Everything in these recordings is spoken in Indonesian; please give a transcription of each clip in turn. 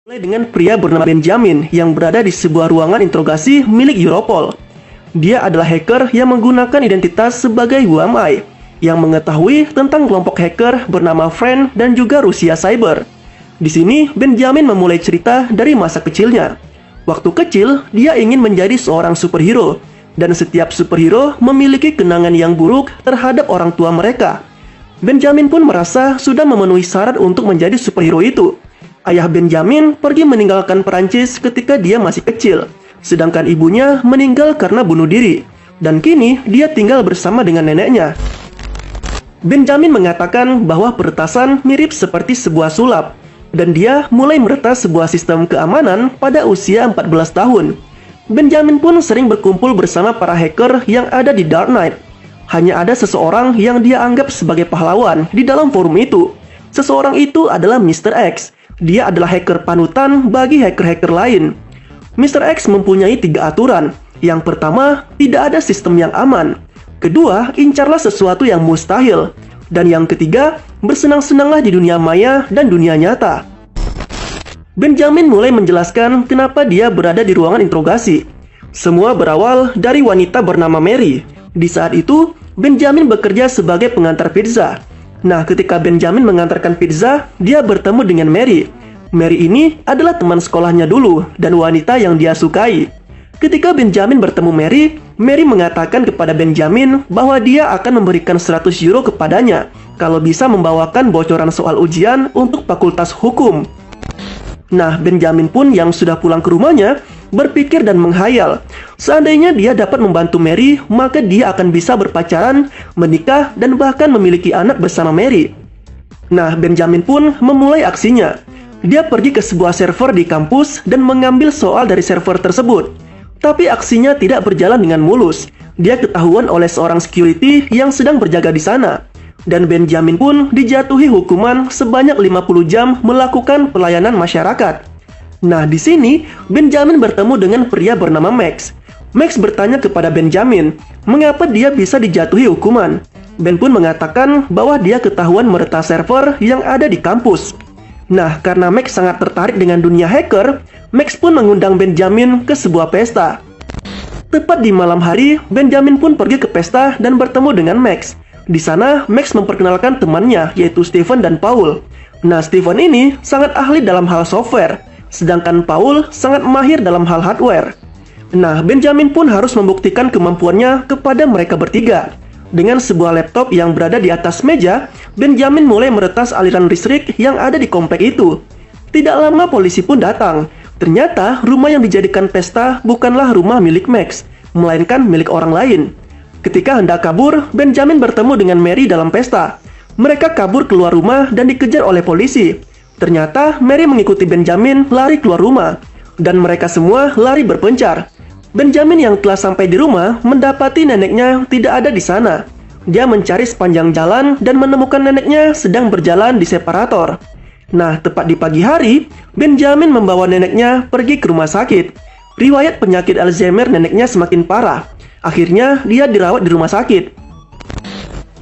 Mulai dengan pria bernama Benjamin yang berada di sebuah ruangan interogasi milik Europol. Dia adalah hacker yang menggunakan identitas sebagai Who Am I, yang mengetahui tentang kelompok hacker bernama Friend dan juga Rusia Cyber. Di sini, Benjamin memulai cerita dari masa kecilnya. Waktu kecil, dia ingin menjadi seorang superhero, dan setiap superhero memiliki kenangan yang buruk terhadap orang tua mereka. Benjamin pun merasa sudah memenuhi syarat untuk menjadi superhero itu. Ayah Benjamin pergi meninggalkan Perancis ketika dia masih kecil, sedangkan ibunya meninggal karena bunuh diri, dan kini dia tinggal bersama dengan neneknya. Benjamin mengatakan bahwa peretasan mirip seperti sebuah sulap, dan dia mulai meretas sebuah sistem keamanan pada usia 14 tahun. Benjamin pun sering berkumpul bersama para hacker yang ada di Dark Knight. Hanya ada seseorang yang dia anggap sebagai pahlawan di dalam forum itu. Seseorang itu adalah Mr. X. Dia adalah hacker panutan bagi hacker-hacker lain. Mr. X mempunyai 3 aturan. Yang pertama, tidak ada sistem yang aman. Kedua, incarlah sesuatu yang mustahil. Dan yang ketiga, bersenang-senanglah di dunia maya dan dunia nyata. Benjamin mulai menjelaskan kenapa dia berada di ruangan interogasi. Semua berawal dari wanita bernama Mary. Di saat itu, Benjamin bekerja sebagai pengantar pizza. Nah, ketika Benjamin mengantarkan pizza, dia bertemu dengan Mary. Mary ini adalah teman sekolahnya dulu dan wanita yang dia sukai. Ketika Benjamin bertemu Mary, Mary mengatakan kepada Benjamin bahwa dia akan memberikan 100 euro kepadanya kalau bisa membawakan bocoran soal ujian untuk fakultas hukum. Nah, Benjamin pun yang sudah pulang ke rumahnya berpikir dan menghayal. Seandainya dia dapat membantu Mary, maka dia akan bisa berpacaran, menikah, dan bahkan memiliki anak bersama Mary. Nah, Benjamin pun memulai aksinya. Dia pergi ke sebuah server di kampus dan mengambil soal dari server tersebut. Tapi aksinya tidak berjalan dengan mulus. Dia ketahuan oleh seorang security yang sedang berjaga di sana. Dan Benjamin pun dijatuhi hukuman sebanyak 50 jam melakukan pelayanan masyarakat. Nah, di sini Benjamin bertemu dengan pria bernama Max. Max bertanya kepada Benjamin, mengapa dia bisa dijatuhi hukuman. Ben pun mengatakan bahwa dia ketahuan meretas server yang ada di kampus. Nah, karena Max sangat tertarik dengan dunia hacker, Max pun mengundang Benjamin ke sebuah pesta. Tepat di malam hari, Benjamin pun pergi ke pesta dan bertemu dengan Max. Di sana, Max memperkenalkan temannya, yaitu Steven dan Paul. Nah, Steven ini sangat ahli dalam hal software, sedangkan Paul sangat mahir dalam hal hardware. Nah, Benjamin pun harus membuktikan kemampuannya kepada mereka bertiga. Dengan sebuah laptop yang berada di atas meja, Benjamin mulai meretas aliran listrik yang ada di komplek itu. Tidak lama polisi pun datang. Ternyata rumah yang dijadikan pesta bukanlah rumah milik Max, melainkan milik orang lain. Ketika hendak kabur, Benjamin bertemu dengan Mary dalam pesta. Mereka kabur keluar rumah dan dikejar oleh polisi. Ternyata Mary mengikuti Benjamin lari keluar rumah, dan mereka semua lari berpencar. Benjamin yang telah sampai di rumah mendapati neneknya tidak ada di sana. Dia mencari sepanjang jalan dan menemukan neneknya sedang berjalan di separator. Nah, tepat di pagi hari, Benjamin membawa neneknya pergi ke rumah sakit. Riwayat penyakit Alzheimer neneknya semakin parah. Akhirnya, dia dirawat di rumah sakit.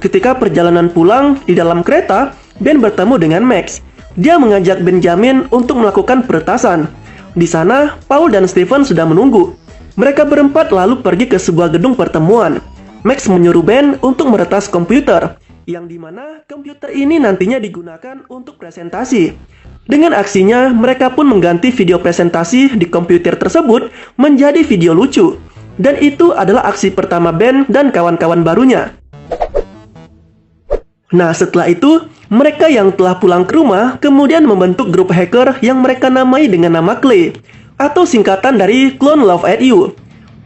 Ketika perjalanan pulang, di dalam kereta, Ben bertemu dengan Max. Dia mengajak Benjamin untuk melakukan peretasan. Di sana, Paul dan Steven sudah menunggu. Mereka berempat lalu pergi ke sebuah gedung pertemuan. Max menyuruh Ben untuk meretas komputer, yang dimana komputer ini nantinya digunakan untuk presentasi. Dengan aksinya, mereka pun mengganti video presentasi di komputer tersebut menjadi video lucu. Dan itu adalah aksi pertama Ben dan kawan-kawan barunya. Nah, setelah itu, mereka yang telah pulang ke rumah kemudian membentuk grup hacker yang mereka namai dengan nama Clay, atau singkatan dari Clone Love at You.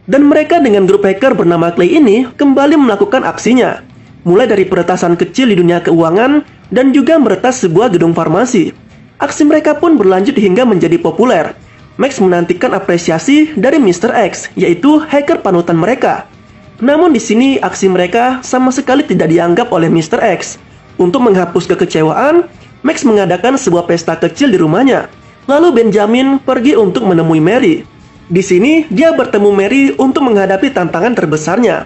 Dan mereka dengan grup hacker bernama Clay ini kembali melakukan aksinya. Mulai dari peretasan kecil di dunia keuangan dan juga meretas sebuah gedung farmasi. Aksi mereka pun berlanjut hingga menjadi populer. Max menantikan apresiasi dari Mr. X, yaitu hacker panutan mereka. Namun di sini aksi mereka sama sekali tidak dianggap oleh Mr. X. Untuk menghapus kekecewaan, Max mengadakan sebuah pesta kecil di rumahnya. Lalu Benjamin pergi untuk menemui Mary. Di sini dia bertemu Mary untuk menghadapi tantangan terbesarnya.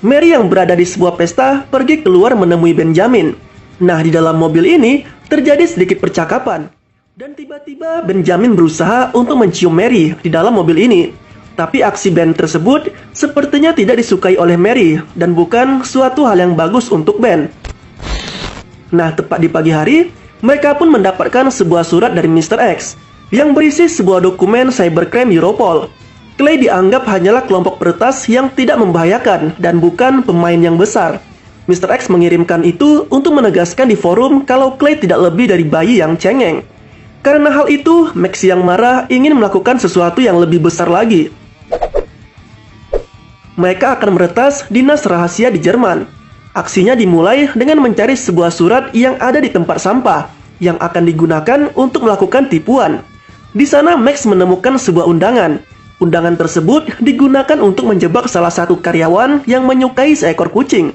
Mary yang berada di sebuah pesta pergi keluar menemui Benjamin. Nah, di dalam mobil ini terjadi sedikit percakapan. Dan tiba-tiba Benjamin berusaha untuk mencium Mary di dalam mobil ini. Tapi aksi Ben tersebut sepertinya tidak disukai oleh Mary dan bukan suatu hal yang bagus untuk Ben. Nah, tepat di pagi hari, mereka pun mendapatkan sebuah surat dari Mr. X yang berisi sebuah dokumen cybercrime Europol. Clay dianggap hanyalah kelompok peretas yang tidak membahayakan dan bukan pemain yang besar. Mr. X mengirimkan itu untuk menegaskan di forum kalau Clay tidak lebih dari bayi yang cengeng. Karena hal itu, Max yang marah ingin melakukan sesuatu yang lebih besar lagi. Mereka akan meretas dinas rahasia di Jerman. Aksinya dimulai dengan mencari sebuah surat yang ada di tempat sampah yang akan digunakan untuk melakukan tipuan. Di sana Max menemukan sebuah undangan. Undangan tersebut digunakan untuk menjebak salah satu karyawan yang menyukai seekor kucing.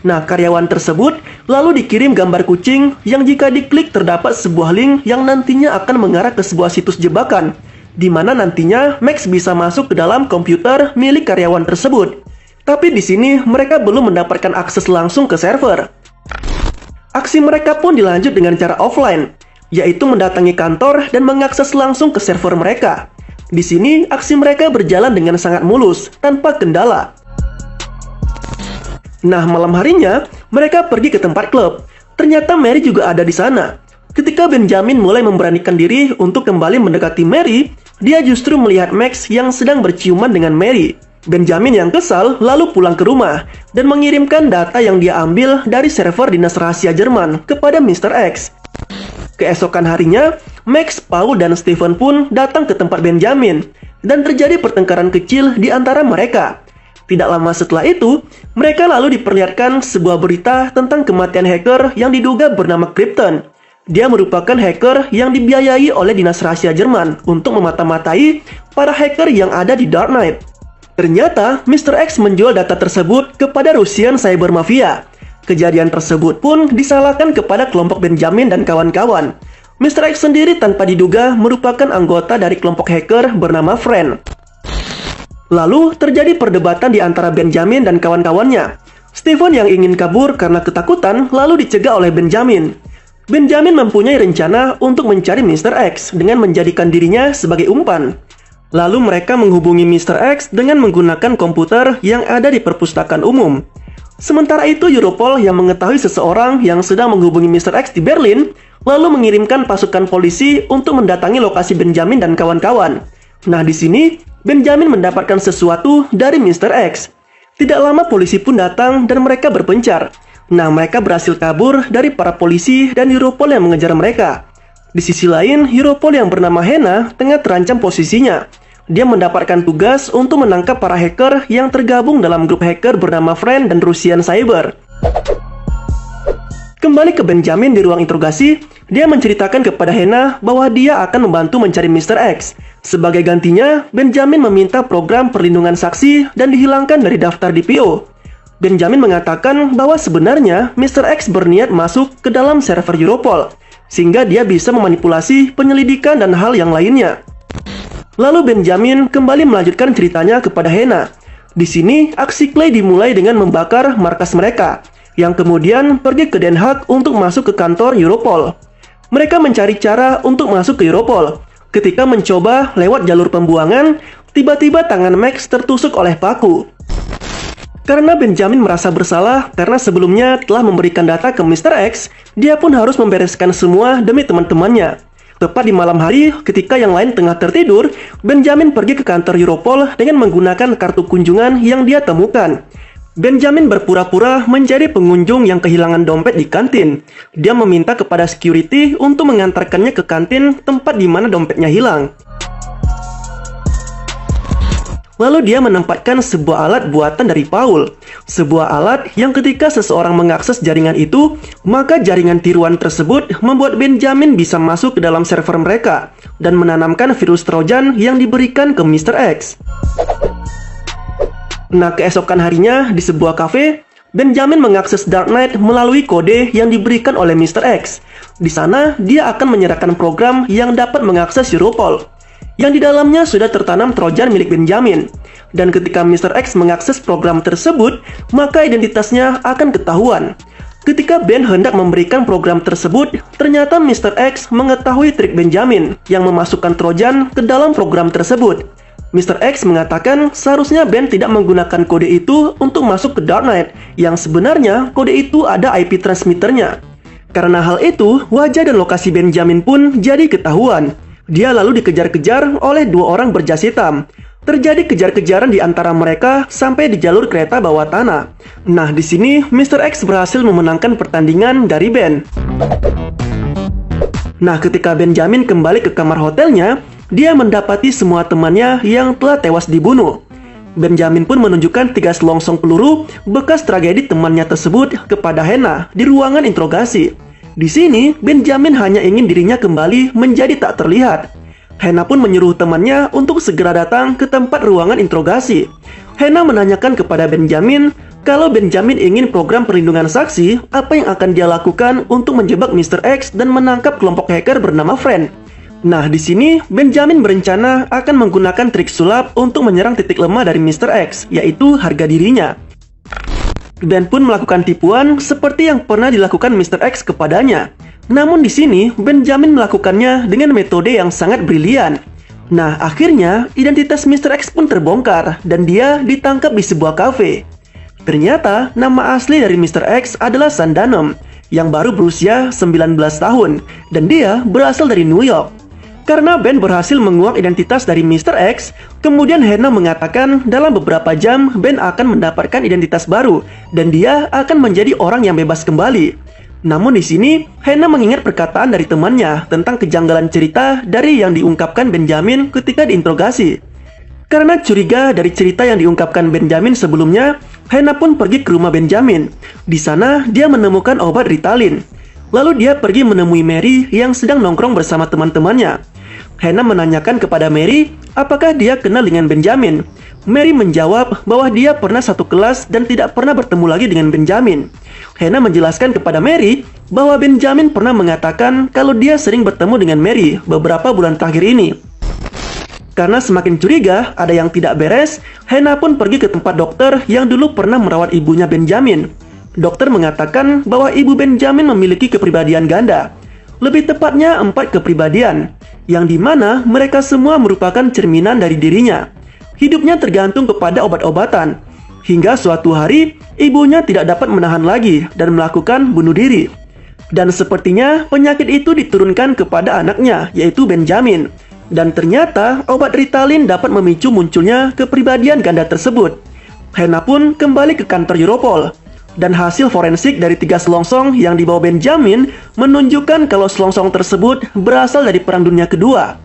Nah, karyawan tersebut lalu dikirim gambar kucing yang jika diklik terdapat sebuah link yang nantinya akan mengarah ke sebuah situs jebakan, di mana nantinya Max bisa masuk ke dalam komputer milik karyawan tersebut. Tapi di sini mereka belum mendapatkan akses langsung ke server. Aksi mereka pun dilanjut dengan cara offline, yaitu mendatangi kantor dan mengakses langsung ke server mereka. Di sini aksi mereka berjalan dengan sangat mulus, tanpa kendala. Nah, malam harinya, mereka pergi ke tempat klub. Ternyata Mary juga ada di sana. Ketika Benjamin mulai memberanikan diri untuk kembali mendekati Mary, dia justru melihat Max yang sedang berciuman dengan Mary. Benjamin yang kesal lalu pulang ke rumah dan mengirimkan data yang dia ambil dari server dinas rahasia Jerman kepada Mr. X. Keesokan harinya, Max, Paul, dan Stephen pun datang ke tempat Benjamin dan terjadi pertengkaran kecil di antara mereka. Tidak lama setelah itu, mereka lalu diperlihatkan sebuah berita tentang kematian hacker yang diduga bernama Krypton. Dia merupakan hacker yang dibiayai oleh dinas rahasia Jerman untuk memata-matai para hacker yang ada di Dark Knight. Ternyata, Mr. X menjual data tersebut kepada Russian Cyber Mafia. Kejadian tersebut pun disalahkan kepada kelompok Benjamin dan kawan-kawan. Mr. X sendiri tanpa diduga merupakan anggota dari kelompok hacker bernama Friend. Lalu terjadi perdebatan di antara Benjamin dan kawan-kawannya. Stephen yang ingin kabur karena ketakutan lalu dicegah oleh Benjamin. Benjamin mempunyai rencana untuk mencari Mr. X dengan menjadikan dirinya sebagai umpan. Lalu mereka menghubungi Mr. X dengan menggunakan komputer yang ada di perpustakaan umum. Sementara itu Europol yang mengetahui seseorang yang sedang menghubungi Mr. X di Berlin lalu mengirimkan pasukan polisi untuk mendatangi lokasi Benjamin dan kawan-kawan. Nah, di sini Benjamin mendapatkan sesuatu dari Mr. X. Tidak lama polisi pun datang dan mereka berpencar. Nah, mereka berhasil kabur dari para polisi dan Europol yang mengejar mereka. Di sisi lain, Europol yang bernama Hena tengah terancam posisinya. Dia mendapatkan tugas untuk menangkap para hacker yang tergabung dalam grup hacker bernama Friend dan Russian Cyber. Kembali ke Benjamin di ruang interogasi, dia menceritakan kepada Hena bahwa dia akan membantu mencari Mr. X. Sebagai gantinya, Benjamin meminta program perlindungan saksi dan dihilangkan dari daftar DPO. Benjamin mengatakan bahwa sebenarnya Mr. X berniat masuk ke dalam server Europol, sehingga dia bisa memanipulasi penyelidikan dan hal yang lainnya. Lalu Benjamin kembali melanjutkan ceritanya kepada Hena. Di sini, aksi Clay dimulai dengan membakar markas mereka, yang kemudian pergi ke Den Haag untuk masuk ke kantor Europol. Mereka mencari cara untuk masuk ke Europol. Ketika mencoba lewat jalur pembuangan, tiba-tiba tangan Max tertusuk oleh paku. Karena Benjamin merasa bersalah karena sebelumnya telah memberikan data ke Mr. X, dia pun harus membereskan semua demi teman-temannya. Tepat di malam hari, ketika yang lain tengah tertidur, Benjamin pergi ke kantor Europol dengan menggunakan kartu kunjungan yang dia temukan. Benjamin berpura-pura menjadi pengunjung yang kehilangan dompet di kantin. Dia meminta kepada security untuk mengantarkannya ke kantin tempat di mana dompetnya hilang. Lalu dia menempatkan sebuah alat buatan dari Paul. Sebuah alat yang ketika seseorang mengakses jaringan itu, maka jaringan tiruan tersebut membuat Benjamin bisa masuk ke dalam server mereka dan menanamkan virus Trojan yang diberikan ke Mr. X. Nah, keesokan harinya di sebuah kafe, Benjamin mengakses Dark Knight melalui kode yang diberikan oleh Mr. X. Di sana, dia akan menyerahkan program yang dapat mengakses Europol, yang di dalamnya sudah tertanam Trojan milik Benjamin. Dan ketika Mr. X mengakses program tersebut, maka identitasnya akan ketahuan. Ketika Ben hendak memberikan program tersebut, ternyata Mr. X mengetahui trik Benjamin yang memasukkan Trojan ke dalam program tersebut. Mr. X mengatakan seharusnya Ben tidak menggunakan kode itu untuk masuk ke Dark Knight, yang sebenarnya kode itu ada IP transmitternya. Karena hal itu, wajah dan lokasi Benjamin pun jadi ketahuan. Dia lalu dikejar-kejar oleh dua orang berjas hitam. Terjadi kejar-kejaran di antara mereka sampai di jalur kereta bawah tanah. Nah, di sini Mr. X berhasil memenangkan pertandingan dari Ben. Nah, ketika Benjamin kembali ke kamar hotelnya, dia mendapati semua temannya yang telah tewas dibunuh. Benjamin pun menunjukkan 3 selongsong peluru bekas tragedi temannya tersebut kepada Hannah di ruangan interogasi. Di sini, Benjamin hanya ingin dirinya kembali menjadi tak terlihat. Hannah pun menyuruh temannya untuk segera datang ke tempat ruangan interogasi. Hannah menanyakan kepada Benjamin kalau Benjamin ingin program perlindungan saksi, apa yang akan dia lakukan untuk menjebak Mr. X dan menangkap kelompok hacker bernama Friend. Nah, di sini Benjamin berencana akan menggunakan trik sulap untuk menyerang titik lemah dari Mr. X, yaitu harga dirinya. Ben pun melakukan tipuan seperti yang pernah dilakukan Mr. X kepadanya. Namun di sini, Benjamin melakukannya dengan metode yang sangat brilian. Nah, akhirnya identitas Mr. X pun terbongkar dan dia ditangkap di sebuah kafe. Ternyata, nama asli dari Mr. X adalah Sandanom, yang baru berusia 19 tahun, dan dia berasal dari New York. Karena Ben berhasil menguak identitas dari Mr. X, kemudian Hannah mengatakan dalam beberapa jam Ben akan mendapatkan identitas baru, dan dia akan menjadi orang yang bebas kembali. Namun di sini, Hannah mengingat perkataan dari temannya tentang kejanggalan cerita dari yang diungkapkan Benjamin ketika diinterogasi. Karena curiga dari cerita yang diungkapkan Benjamin sebelumnya, Hannah pun pergi ke rumah Benjamin. Di sana, dia menemukan obat Ritalin. Lalu dia pergi menemui Mary yang sedang nongkrong bersama teman-temannya. Hannah menanyakan kepada Mary apakah dia kenal dengan Benjamin. Mary menjawab bahwa dia pernah satu kelas dan tidak pernah bertemu lagi dengan Benjamin. Hannah menjelaskan kepada Mary bahwa Benjamin pernah mengatakan kalau dia sering bertemu dengan Mary beberapa bulan terakhir ini. Karena semakin curiga ada yang tidak beres, Hannah pun pergi ke tempat dokter yang dulu pernah merawat ibunya Benjamin. Dokter mengatakan bahwa ibu Benjamin memiliki kepribadian ganda. Lebih tepatnya 4 kepribadian, yang dimana mereka semua merupakan cerminan dari dirinya. Hidupnya tergantung kepada obat-obatan. Hingga suatu hari, ibunya tidak dapat menahan lagi dan melakukan bunuh diri. Dan sepertinya penyakit itu diturunkan kepada anaknya, yaitu Benjamin. Dan ternyata obat Ritalin dapat memicu munculnya kepribadian ganda tersebut. Hannah pun kembali ke kantor Europol. Dan hasil forensik dari 3 selongsong yang dibawa Benjamin menunjukkan kalau selongsong tersebut berasal dari Perang Dunia Kedua.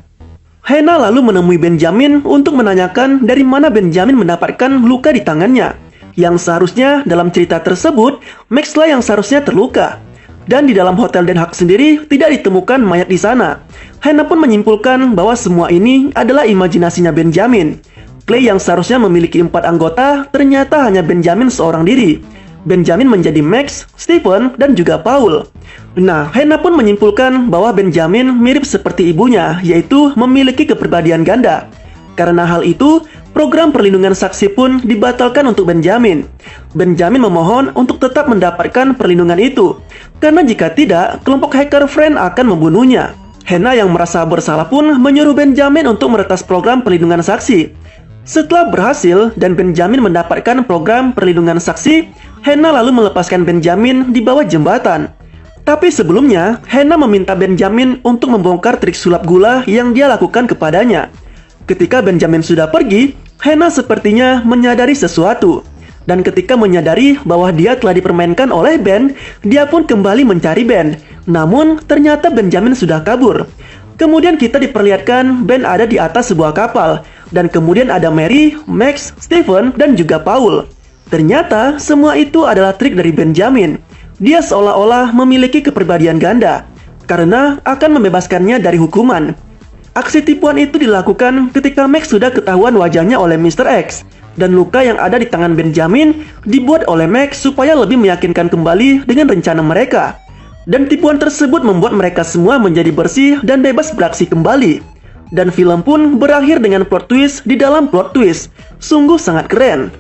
Hannah lalu menemui Benjamin untuk menanyakan dari mana Benjamin mendapatkan luka di tangannya. Yang seharusnya dalam cerita tersebut, Max lah yang seharusnya terluka. Dan di dalam hotel Den Haag sendiri tidak ditemukan mayat di sana. Hannah pun menyimpulkan bahwa semua ini adalah imajinasinya Benjamin. Clay yang seharusnya memiliki 4 anggota ternyata hanya Benjamin seorang diri. Benjamin menjadi Max, Stephen, dan juga Paul. Nah, Hannah pun menyimpulkan bahwa Benjamin mirip seperti ibunya, yaitu memiliki kepribadian ganda. Karena hal itu, program perlindungan saksi pun dibatalkan untuk Benjamin. Benjamin memohon untuk tetap mendapatkan perlindungan itu, karena jika tidak, kelompok hacker Friend akan membunuhnya. Hannah yang merasa bersalah pun menyuruh Benjamin untuk meretas program perlindungan saksi. Setelah berhasil dan Benjamin mendapatkan program perlindungan saksi, Hannah lalu melepaskan Benjamin di bawah jembatan. Tapi sebelumnya, Hannah meminta Benjamin untuk membongkar trik sulap gula yang dia lakukan kepadanya. Ketika Benjamin sudah pergi, Hannah sepertinya menyadari sesuatu. Dan ketika menyadari bahwa dia telah dipermainkan oleh Ben, dia pun kembali mencari Ben. Namun, ternyata Benjamin sudah kabur. Kemudian kita diperlihatkan Ben ada di atas sebuah kapal. Dan kemudian ada Mary, Max, Stephen, dan juga Paul. Ternyata semua itu adalah trik dari Benjamin. Dia seolah-olah memiliki kepribadian ganda karena akan membebaskannya dari hukuman. Aksi tipuan itu dilakukan ketika Max sudah ketahuan wajahnya oleh Mr. X. Dan luka yang ada di tangan Benjamin dibuat oleh Max supaya lebih meyakinkan kembali dengan rencana mereka. Dan tipuan tersebut membuat mereka semua menjadi bersih dan bebas beraksi kembali. Dan film pun berakhir dengan plot twist di dalam plot twist. Sungguh sangat keren.